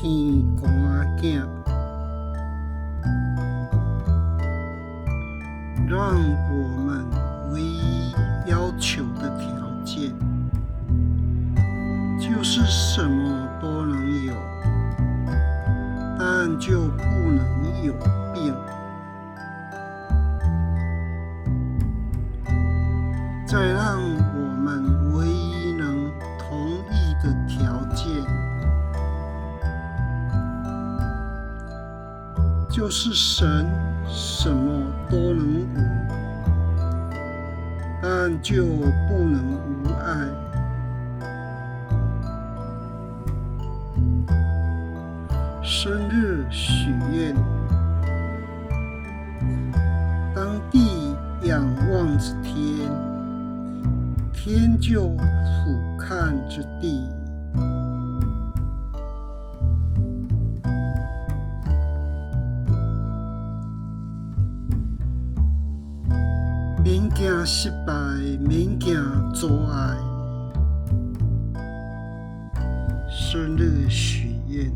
天公仔，让我们唯一要求的条件，就是什么都能有，但就不能有病。再让我们唯一能同意的条件，就是神什么都能无，但就不能无爱。生日许愿，当地仰望着天，天就俯瞰着地。免惊失败，免惊阻碍。生日许愿，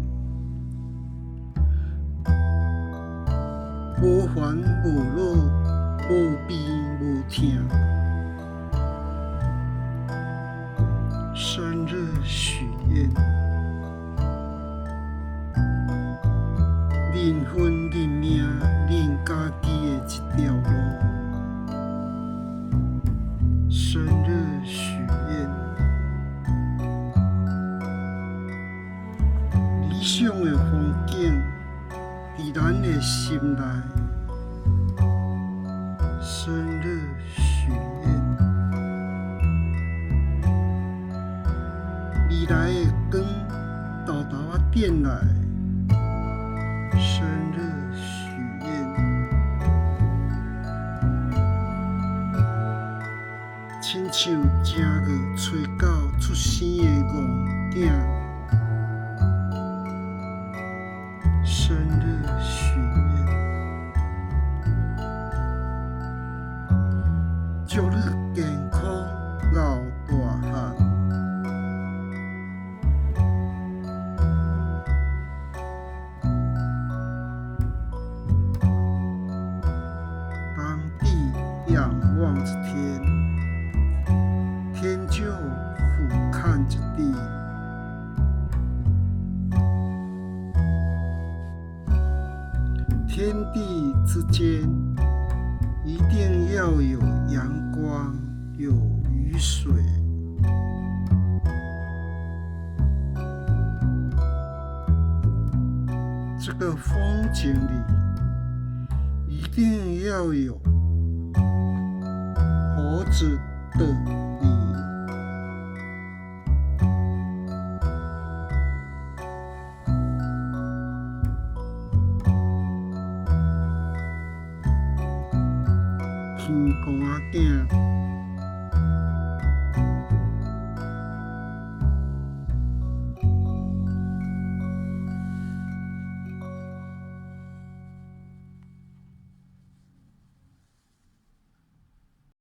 无烦无恼，无悲无痛。生日许愿，认分认命，认家己的一条路。生日许愿，理想的风景在咱的心内。生日许愿，未来的光豆豆仔点来。生日许愿，亲像正月初9出生的戆囝。生日许愿，祝你健康老大汉。当地仰望着天，天就俯瞰着地。天地之间一定要有阳光，有雨水。这个风景里一定要有活着的你。天公仔囝